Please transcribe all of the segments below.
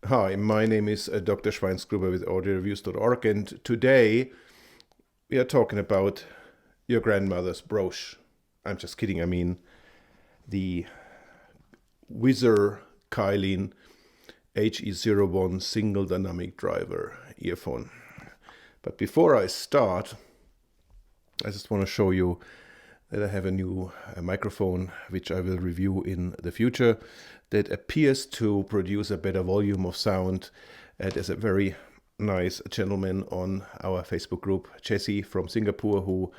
Hi, my name is Dr. Schweinsgruber with audioreviews.org, and today we are talking about your grandmother's brooch. I'm just kidding, I mean the Whizzer Kylin HE01 single dynamic driver earphone. But before I start, I just want to show you that I have a new microphone, which I will review in the future, that appears to produce a better volume of sound. There's a very nice gentleman on our Facebook group, Jesse from Singapore, who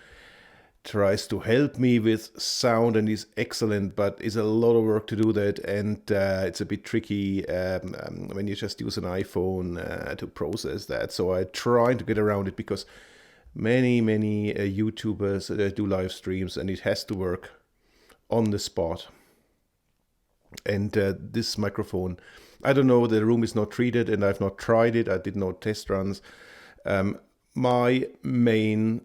tries to help me with sound and is excellent, but it's a lot of work to do that, and it's a bit tricky when you just use an iPhone to process that. So I try to get around it because many YouTubers do live streams and it has to work on the spot. And this microphone, I don't know, the room is not treated and I've not tried it. I did no test runs. My main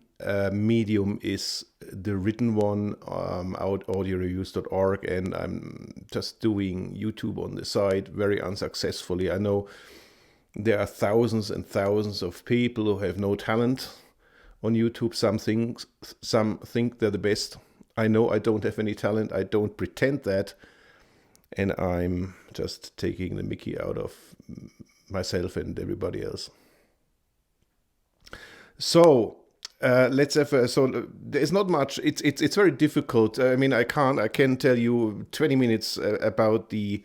medium is the written one, audioreviews.org, and I'm just doing YouTube on the side very unsuccessfully. I know there are thousands and thousands of people who have no talent on YouTube. Some think they're the best. I know I don't have any talent. I don't pretend that. And I'm just taking the mickey out of myself and everybody else. So let's have so there's not much. It's very difficult. I mean, I can tell you 20 minutes about the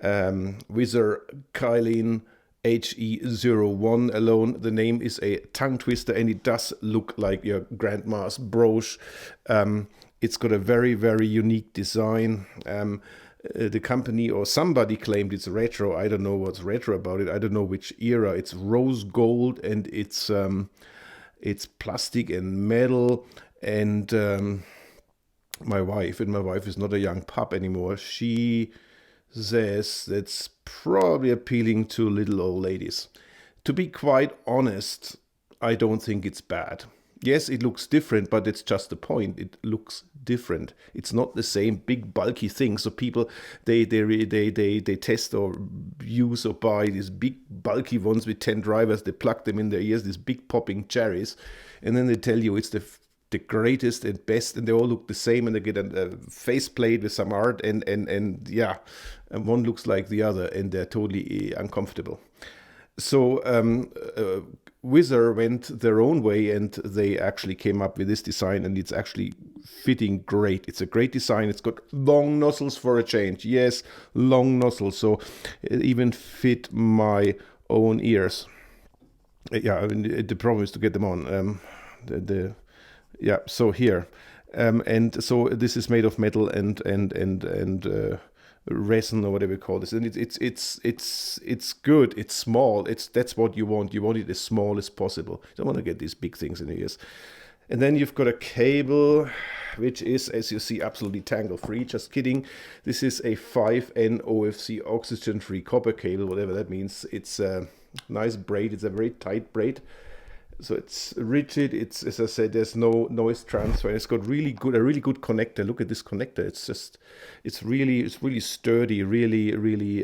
Whizzer Kylin HE01 alone. The name is a tongue twister and it does look like your grandma's brooch. It's got a very unique design. The company or somebody claimed it's retro. I don't know what's retro about it. I don't know which era. It's rose gold and it's plastic and metal. And my wife is not a young pup anymore. She says that's probably appealing to little old ladies. To be quite honest, I don't think it's bad. Yes, it looks different, but it's just the point. It looks different. It's not the same big bulky thing. So people they test or use or buy these big bulky ones with 10 drivers. They plug them in their ears, these big popping cherries, and then they tell you it's the greatest and best, and they all look the same, and they get a faceplate with some art, and one looks like the other, and they're totally uncomfortable. So Whizzer went their own way and they actually came up with this design, and it's actually fitting great. It's a great design. It's got long nozzles for a change. Yes, long nozzles. So it even fit my own ears. Yeah, I mean, the problem is to get them on. So here. And so this is made of metal and resin or whatever you call this, and it's good. It's small. That's what you want. You want it as small as possible. You don't want to get these big things in the ears. And then you've got a cable, which is, as you see, absolutely tangle free. Just kidding. This is a 5N OFC oxygen free copper cable, whatever that means. It's a nice braid. It's a very tight braid. So it's rigid. It's, as I said, there's no noise transfer. It's got a really good connector. Look at this connector. It's really sturdy. Really,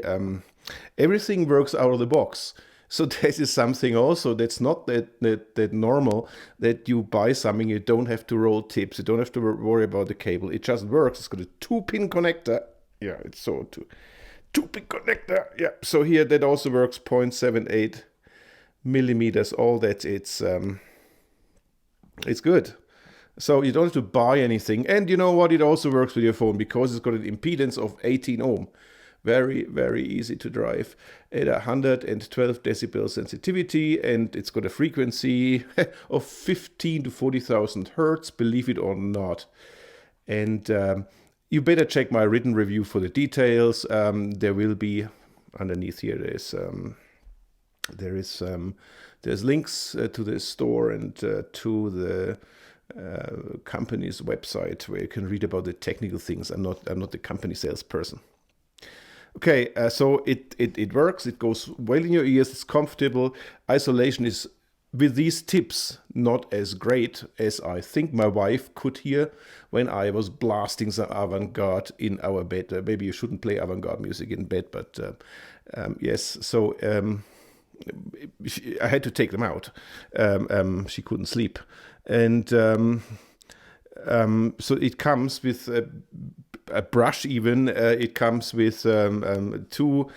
everything works out of the box. So this is something also that's not that normal, that you buy something, you don't have to roll tips, you don't have to worry about the cable. It just works. It's got a 2-pin connector. Yeah, it's so two-pin connector. Yeah. So here that also works. 0.78 millimeters, all that. It's good. So you don't have to buy anything. And you know what? It also works with your phone because it's got an impedance of 18 ohm. Very easy to drive at 112 decibel sensitivity, and it's got a frequency of 15 to 40,000 hertz, believe it or not. And you better check my written review for the details. There will be underneath here. There's links to the store and to the company's website where you can read about the technical things. I'm not the company salesperson. Okay, so it works. It goes well in your ears. It's comfortable. Isolation is with these tips, not as great as I think my wife could hear when I was blasting some avant-garde in our bed. Maybe you shouldn't play avant-garde music in bed, but yes. So I had to take them out. She couldn't sleep, and so it comes with a brush even. It comes with two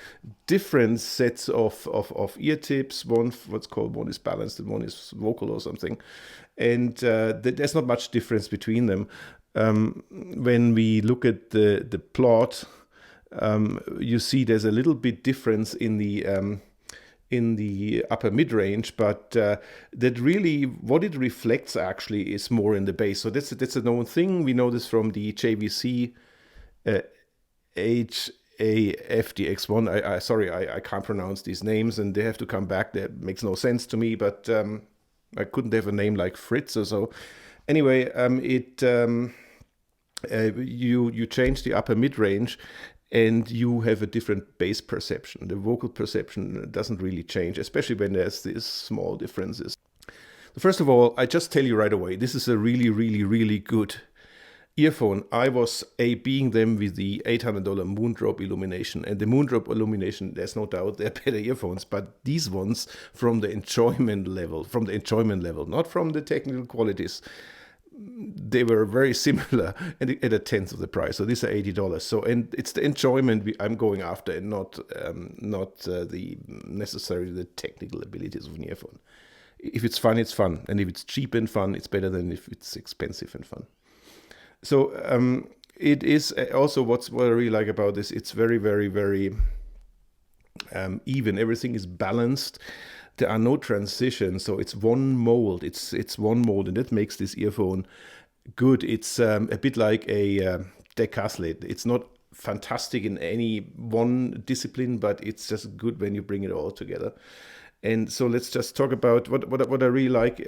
different sets of ear tips. One is balanced and one is vocal or something. And there's not much difference between them. When we look at the plot, you see there's a little bit difference in the upper mid-range, but that really, what it reflects actually is more in the bass. So that's a known thing. We know this from the JVC HAFDX1. Sorry, I can't pronounce these names, and they have to come back. That makes no sense to me, but I couldn't have a name like Fritz or so. Anyway, you change the upper mid-range, and you have a different bass perception. The vocal perception doesn't really change, especially when there's these small differences. First of all, I just tell you right away, this is a really, really, really good earphone. I was being them with the $800 Moondrop illumination. And the Moondrop illumination, there's no doubt they're better earphones, but these ones from the enjoyment level, not from the technical qualities, they were very similar at a tenth of the price. So these are $80. So, and it's the enjoyment I'm going after, and not the necessarily the technical abilities of an earphone. If it's fun, it's fun, and if it's cheap and fun, it's better than if it's expensive and fun. So it is also what I really like about this. It's very, very, very even. Everything is balanced. There are no transitions, so it's one mold. It's one mold, and that makes this earphone good. It's a bit like a decathlete. It's not fantastic in any one discipline, but it's just good when you bring it all together. And so let's just talk about what I really like.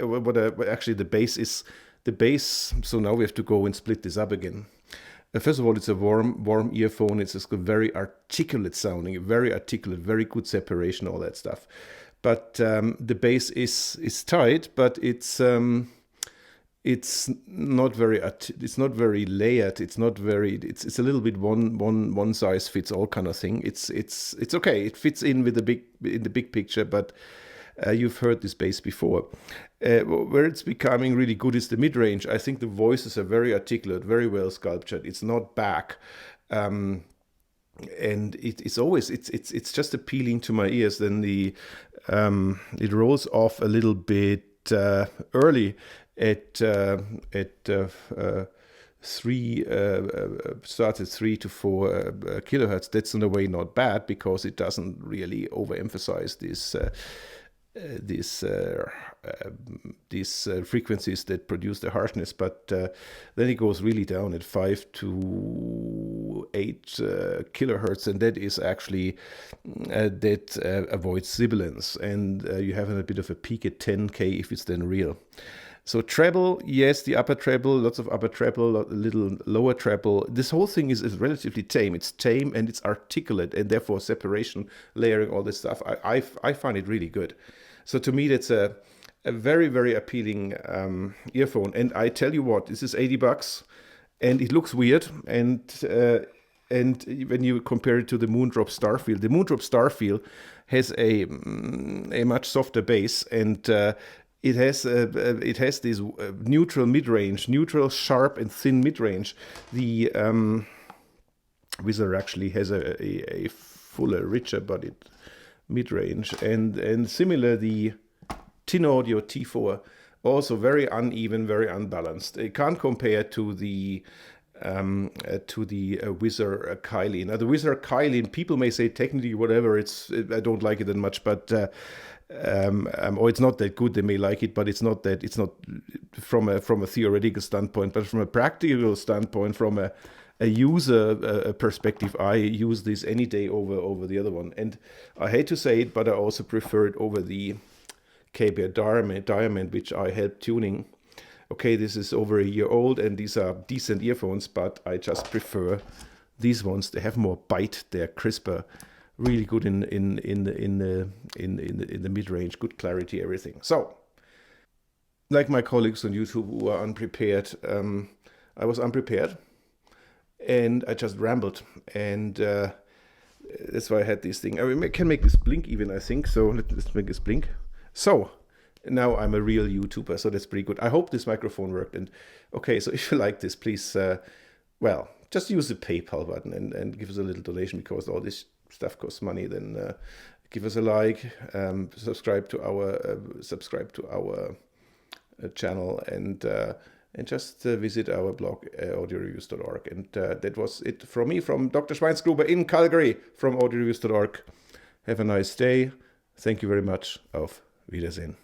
Actually the bass is. The bass. So now we have to go and split this up again. First of all, it's a warm earphone. It's just very articulate sounding, very articulate, very good separation, all that stuff. But the bass is tight, but it's not very layered. It's not very. It's a little bit one size fits all kind of thing. It's okay. It fits in with the big picture, but you've heard this bass before. Where it's becoming really good is the mid-range. I think the voices are very articulate, very well sculptured. It's not back. And it's just appealing to my ears. Then it rolls off a little bit early at 3 starts at 3 to 4 kilohertz. That's in a way not bad, because it doesn't really overemphasize these frequencies that produce the harshness, but then it goes really down at 5 to 8 kilohertz, and that is actually that avoids sibilance, and you have a bit of a peak at 10K if it's then real. So treble, yes, the upper treble, lots of upper treble, a little lower treble. This whole thing is relatively tame. It's tame and it's articulate, and therefore separation, layering, all this stuff. I find it really good. So to me, that's a very, very appealing earphone. And I tell you what, this is $80, and it looks weird. And when you compare it to the Moondrop Starfield has a much softer bass, and it has this neutral mid-range, neutral, sharp, and thin mid-range. The Whizzer actually has a fuller, richer bodied mid-range, and similar the Tin Audio T4, also very uneven, very unbalanced. It can't compare to the Whizzer Kylin. Now the Whizzer Kylin, people may say technically whatever, I don't like it that much, but or it's not that good. They may like it, but it's not from a theoretical standpoint, but from a practical standpoint, from a user perspective, I use this any day over the other one. And I hate to say it, but I also prefer it over the KBR Diamond, which I help tuning. Okay, this is over a year old, and these are decent earphones, but I just prefer these ones. They have more bite. They're crisper, really good in the mid range, good clarity, everything. So like my colleagues on YouTube who are unprepared, I was unprepared and I just rambled. And that's why I had this thing. I can make this blink even, I think. So let's make this blink. So now I'm a real YouTuber, so that's pretty good. I hope this microphone worked. And okay, so if you like this, please, well, just use the PayPal button and give us a little donation, because all this stuff costs money. Then give us a like, subscribe to our channel, and just visit our blog, audioreviews.org. And that was it from me, from Dr. Schweinsgruber in Calgary, from audioreviews.org. Have a nice day. Thank you very much. Auf Wiedersehen.